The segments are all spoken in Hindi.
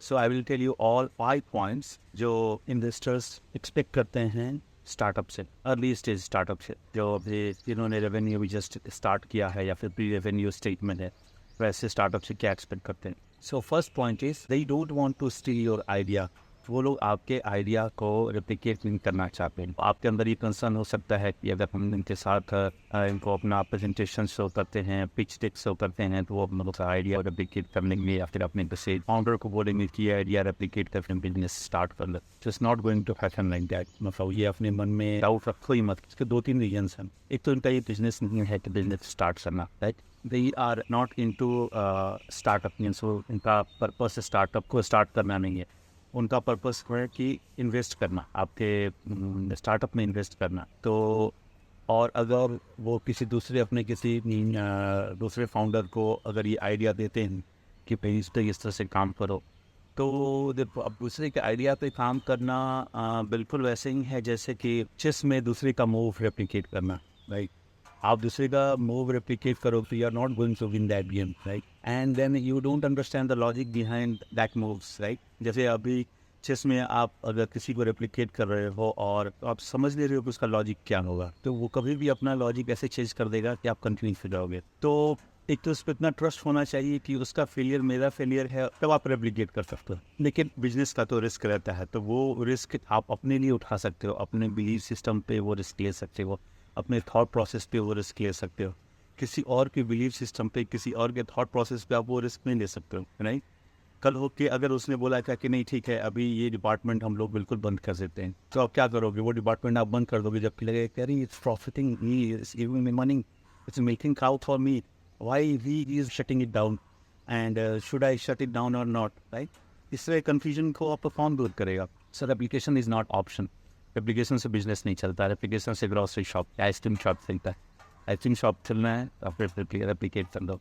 So I will tell you all 5 points जो इन्वेस्टर्स एक्सपेक्ट करते हैं स्टार्टअप से, अर्ली स्टेज स्टार्टअप से, जो अभी जिन्होंने रेवेन्यू भी जस्ट स्टार्ट किया है या फिर प्री रेवेन्यू स्टेज में है, वैसे स्टार्टअप से क्या एक्सपेक्ट करते हैं। So first point is they don't want to steal your idea. वो लोग आपके आइडिया को रेप्लिकेट नहीं करना चाहते हैं। आपके अंदर ये कंसर्न हो सकता है कि अगर हम इनके साथ इनको अपना प्रेजेंटेशन शो करते हैं, पिच डेक शो करते हैं, तो वो मतलब आइडिया रेप्लिकेट करने के लिए या फिर अपने किसी फाउंडर को बोलेंगे कि ये आइडिया रेप्लिकेट करके बिजनेस स्टार्ट कर ले। It's not going to happen like that. मतलब ये अपने मन में डाउट रखो ही मत। इसके 2-3 रीजन्स हैं। एक तो इनका ये बिजनेस नहीं है कि बिजनेस स्टार्ट करना, right. They are not into startup means वो इनका पर्पस स्टार्टअप को स्टार्ट करना नहीं है। उनका पर्पस है कि इन्वेस्ट करना, आपके स्टार्टअप में इन्वेस्ट करना। तो और अगर वो किसी दूसरे अपने किसी दूसरे फाउंडर को अगर ये आइडिया देते हैं कि भाई इस तरह से काम करो, तो देखो अब दूसरे के आइडिया पे काम करना बिल्कुल वैसे ही है जैसे कि चेस में दूसरे का मूव रेप्लिकेट करना, राइट। आप दूसरे का मूव रेप्लिकेट करो तो you are not going to win that game, right. And then you don't understand the logic behind that moves, right. जैसे अभी चेस में आप अगर किसी को रेप्लिकेट कर रहे हो और आप समझ ले रहे हो कि उसका लॉजिक क्या होगा, तो वो कभी भी अपना लॉजिक ऐसे चेंज कर देगा कि आप कंफ्यूज हो जाओगे। तो एक तो उस पर इतना ट्रस्ट होना चाहिए कि उसका फेलियर मेरा फेलियर है, तब आप रेप्लिकेट कर सकते हो। लेकिन बिजनेस का तो रिस्क रहता है, तो वो रिस्क आप अपने लिए उठा सकते हो, अपने बिलीफ सिस्टम पे वो रिस्क ले सकते हो, अपने थॉट प्रोसेस पे वो रिस्क ले सकते हो। किसी और के बिलीफ सिस्टम पे, किसी और के थॉट प्रोसेस पे आप वो रिस्क नहीं ले सकते हो, राइट। कल हो के अगर उसने बोला था कि नहीं ठीक है अभी ये डिपार्टमेंट हम लोग बिल्कुल बंद कर देते हैं, तो आप क्या करोगे? वो डिपार्टमेंट आप बंद कर दोगे जबकि लगेगा कि अरे it's profiting me, it's giving me money, it's making out for me, why he is shutting it down and should I shut it down और नॉट, राइट। इससे कन्फ्यूजन को आप कौन दूर करेगा? Sir application is not option. Application से बिजनेस नहीं चलता है, एप्लीकेशन से ग्रॉसरी शॉप या आइसक्रीम शॉप चलता है। आइसक्रीम शॉप चलना है तो आप एप्लीकेट कर दो।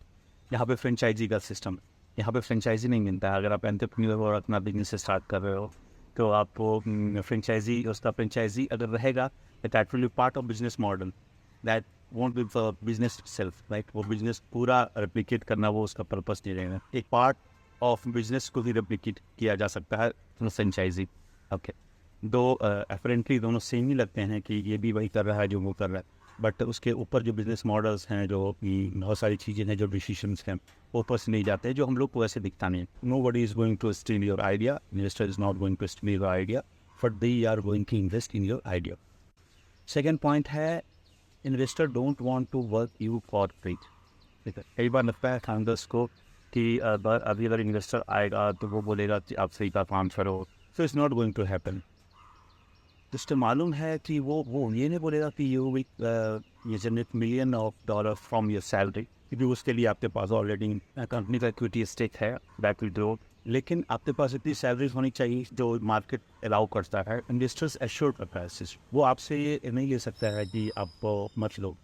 यहाँ पे फ्रेंचाइजी का सिस्टम, यहाँ पे फ्रेंचाइजी नहीं मिलता है। अगर आप एंटरप्रेन्योर और अपना बिजनेस स्टार्ट कर रहे हो तो आपको फ्रेंचाइजी, उसका फ्रेंचाइजी अगर रहेगा that will be part of business model, that won't be the business self, right. वो बिजनेस पूरा रेप्लिकेट करना वो उसका पर्पस नहीं रहेगा। एक पार्ट ऑफ बिजनेस को भी रेप्लिकेट किया जा सकता है फ्रेंचाइजी, ओके। दो अपेरेंटली दोनों सेम ही लगते हैं कि ये भी वही कर रहा है जो वो कर रहा है, बट उसके ऊपर जो बिजनेस मॉडल्स हैं, जो बहुत सारी चीज़ें हैं, जो डिसीशंस हैं, वो ऊपर से नहीं जाते हैं, जो हम लोग को ऐसे दिखता नहीं है। Nobody is going to steal your idea, investor is not going to steal your idea, but they are going to invest in your idea. Second point है investor don't want to work you for free. ठीक है, कई बार लगता है फाउंडर्स को कि अभी अगर इन्वेस्टर आएगा तो वो बोलेगा कि आप फ्री का काम करो, so it's not going to happen. जिससे मालूम है कि वो ये नहीं बोलेगा कि यू विल ये generate $1 million from your salary, क्योंकि उसके लिए आपके पास ऑलरेडी कंपनी का इक्विटी स्टेक है, दैट विल ग्रो। लेकिन आपके पास इतनी सैलरीज होनी चाहिए जो मार्केट अलाउ करता है, इन्वेस्टर्स एश्योर करता है। वो आपसे ये नहीं ले सकता है कि आप मत लो,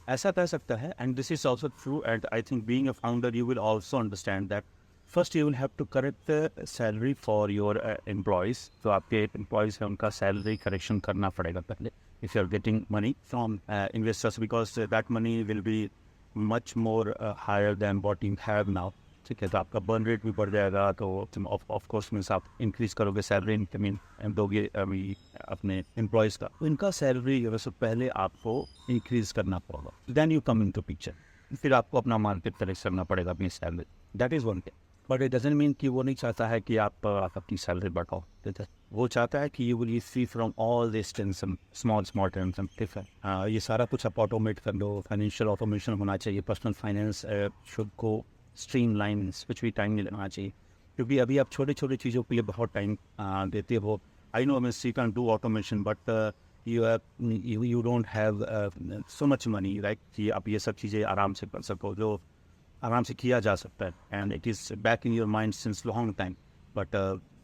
ऐसा कह सकता है। And this is also true, and I think being a founder you will also understand that first you will have to correct the salary for your employees. तो आपके एम्प्लॉयज़ हैं उनका सैलरी करेक्शन करना पड़ेगा पहले, if you are getting money from investors, because that money will be much more higher than what you have now. ठीक है, तो आपका बर्न रेट भी बढ़ जाएगा, तो ऑफ कोर्स मीन्स आप इंक्रीज करोगे सैलरी इंक्रीमेंट दोगे अभी अपने एम्प्लॉयज़ का, तो इनका सैलरी वैसे पहले आपको इंक्रीज करना पड़ेगा, then you come in to picture. फिर आपको अपना मार्केट करेक्ट करना पड़ेगा अपनी salary, that is one thing. But it doesn't mean कि वो नहीं चाहता है कि आप अपनी सैलरी बढ़ाओ, ठीक है। वो चाहता है कि you will free from all this tension, small tension, ठीक है। ये सारा कुछ आप ऑटोमेट कर दो, फाइनेंशियल ऑटोमेशन होना चाहिए, पर्सनल फाइनेंस शुड को स्ट्रीम लाइन, कुछ भी टाइम नहीं लगना चाहिए, क्योंकि अभी आप छोटे छोटे चीज़ों के लिए बहुत टाइम देते हो। I know means you can do automation, but you don't have so much money, right, कि आप ये सब चीज़ें आराम से कर सको, जो आराम से किया जा सकता है, and it is back in your mind since long time, but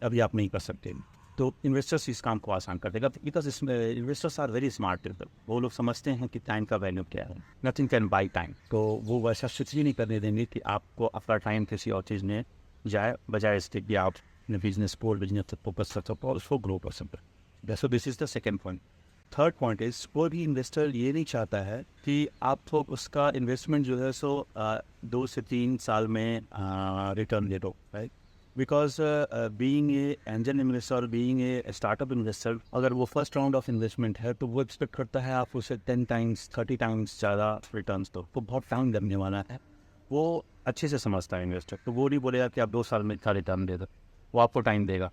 अभी आप नहीं कर सकते। तो इन्वेस्टर्स इस काम को आसान कर देगा, because investors are very smart people. वो लोग समझते हैं कि टाइम का वैल्यू क्या है, नथिंग कैन बाई टाइम। तो वो वैसा स्विच ही नहीं करने देंगे कि आपको अपना टाइम किसी और चीज़ में जाए, बजाय इसके कि आप बिजनेस पर फोकस कर सको और उसको ग्रो कर सको। So this is the second point. Third point is कोई भी इन्वेस्टर ये नहीं चाहता है कि आप तो उसका इन्वेस्टमेंट जो है सो 2 से 3 साल में रिटर्न दे दो, right. Because being a angel investor, being a startup investor, अगर वो फर्स्ट राउंड ऑफ इन्वेस्टमेंट है तो वो एक्सपेक्ट करता है आप उसे 10 टाइम्स 30 टाइम्स ज़्यादा रिटर्न्स दो, वो बहुत टाइम लगने वाला है। वो अच्छे से समझता है इन्वेस्टर, तो वो नहीं बोलेगा कि आप 2 साल में इतना रिटर्न दे दो, वो आपको टाइम देगा।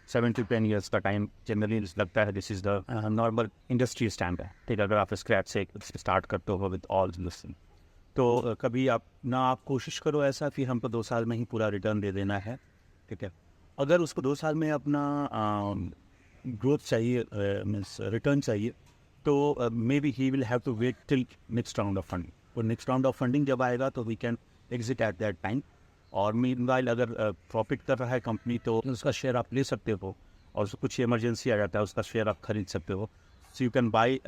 7 to 10 ईयर्स का टाइम जनरली लगता है, this is the normal industry stand है। ठीक है, अगर आप स्क्रैच से स्टार्ट करते हो विद ऑल लिसन, तो कभी आप ना आप कोशिश करो ऐसा कि हमको 2 साल में ही पूरा रिटर्न दे देना है। ठीक है, अगर उसको 2 साल में अपना ग्रोथ चाहिए, मीन्स रिटर्न चाहिए, तो may be he will have to wait till next round of funding. तो नेक्स्ट राउंड ऑफ फंडिंग जब आएगा तो we can exit at that time. और मीनवाइल अगर प्रॉफिट कर रहा है कंपनी तो उसका शेयर आप ले सकते हो, और उसको कुछ इमरजेंसी आ जाता है उसका शेयर आप खरीद सकते हो। So you can buy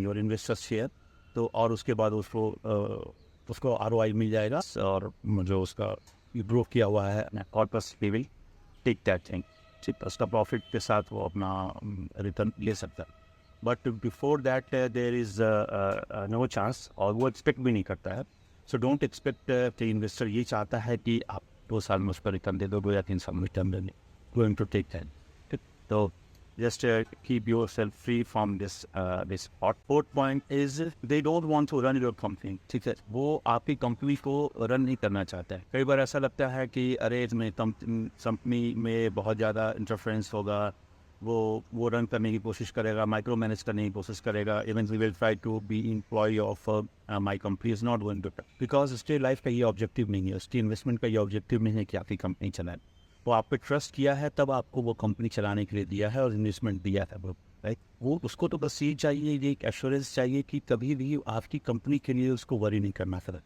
your investors share, तो और उसके बाद उसको ROI मिल जाएगा, और जो उसका ग्रो किया हुआ है corpus we will take that thing. ठीक, उसका प्रॉफिट के साथ वो अपना रिटर्न ले सकता है। But before that there is no chance, और वो एक्सपेक्ट भी नहीं करता है। सो डोंट एक्सपेक्ट कि इन्वेस्टर ये चाहता है कि आप 2 साल में उस पर रिटर्न दे दो, 2 या 3 साल में रिटर्न दे दो, गोइंग टू टेक दैट। ठीक, तो just keep yourself free from this this part. Fourth point is they don't want to run your company. ठीक है, वो आपकी कंपनी को रन नहीं करना चाहता है। कई बार ऐसा लगता है कि अरे इसमें कंपनी में बहुत ज़्यादा इंटरफेरेंस होगा, वो रन करने की कोशिश करेगा, माइक्रो मैनेज करने की कोशिश करेगा। Even we will try to be employ of my company, is not going to, because उसके लाइफ का ये ऑब्जेक्टिव नहीं है, उसकी इन्वेस्टमेंट का ये ऑब्जेक्टिव नहीं है कि आपकी कंपनी चलाए। वो आप पे ट्रस्ट किया है, तब आपको वो कंपनी चलाने के लिए दिया है और इन्वेस्टमेंट दिया है वो, राइट। वो उसको तो बस ये चाहिए, ये एक एश्योरेंस चाहिए कि कभी भी आपकी कंपनी के लिए उसको वरी नहीं करना था।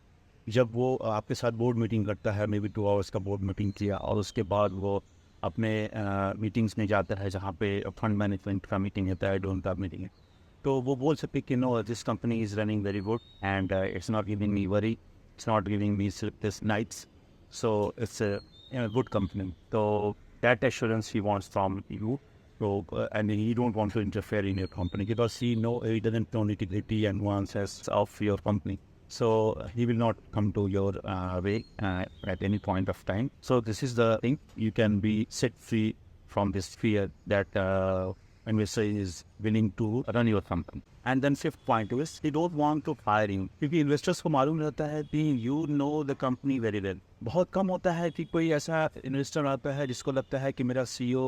जब वो आपके साथ बोर्ड मीटिंग करता है, मे बी 2 आवर्स का बोर्ड मीटिंग किया, और उसके बाद वो अपने मीटिंग्स में जाता है जहाँ पे फंड मैनेजमेंट का मीटिंग होता है, डोंट का मीटिंग है, तो वो बोल सकते कि no, this company is running very good and it's not giving me worry, it's not giving me sleepless nights, so it's a good company. So that assurance he wants from you. So and he don't want to interfere in your company because he doesn't know nitty-gritty and nuances of your company. So he will not come to your way at any point of time. So this is the thing, you can be set free from this fear that investor is willing to run your company. And then fifth point is they don't want to fire you, क्योंकि इन्वेस्टर्स को मालूम रहता है कि you know the company very well. बहुत कम होता है कि कोई ऐसा इन्वेस्टर आता है जिसको लगता है कि मेरा CEO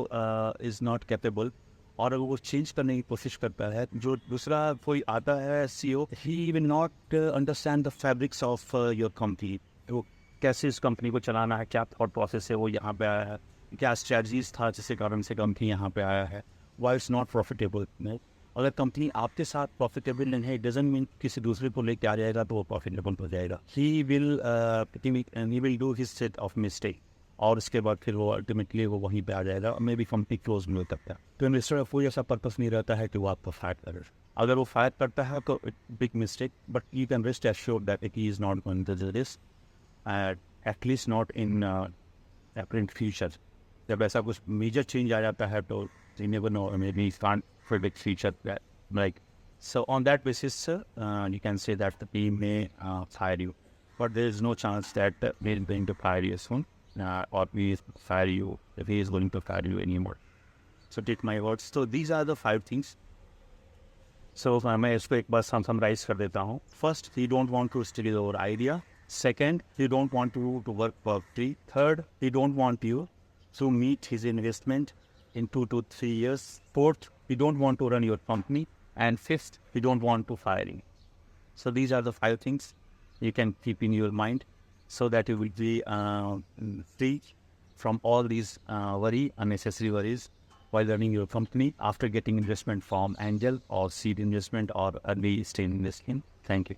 is not capable, और अगर वो चेंज करने की कोशिश करता है, जो दूसरा कोई आता है CEO, he will not understand the fabrics of your company. वो कैसे इस कंपनी को चलाना है, क्या थॉट प्रोसेस है, वो यहाँ पे आया है, क्या स्ट्रेटजीज था जिसके कारण से कंपनी यहाँ पे आया है, वाई इट्स नॉट प्रॉफिटेबल। अगर कंपनी आपके साथ प्रॉफिटेबल नहीं है, इट डजंट मीन किसी दूसरे को लेके आ जाएगा तो वो प्रॉफिटेबल हो जाएगा। He will do his set of mistake, और उसके बाद फिर वो अल्टीमेटली वो वहीं पे आ जाएगा, और मे बी कंपनी क्लोज भी हो सकता है। तो इन्वेस्टर का कोई ऐसा पर्पस नहीं रहता है कि वो आपको फायर करे। अगर वो फायर करता है तो big mistake, but you can rest assured that he is not going to do this, at least not in apparent future. जब ऐसा कुछ मेजर चेंज आ जाता है तो you never know, maybe you can't predict future that, like, so on that basis you can say that the team may fire you, but there is no chance that we're going to fire you soon, or we fire you if he is going to fire you anymore. So take my words. So these are the 5 things. So मैं इसको एक बार summarize कर देता हूँ. First, he don't want to steal your idea. Second, he don't want you to work for free. Third, he don't want you to meet his investment in 2 to 3 years. Fourth, we don't want to run your company. And fifth, we don't want to fire you. So these are the 5 things you can keep in your mind, so that you will be free from all these unnecessary worries while running your company after getting investment from angel or seed investment or early stage investment. Thank you.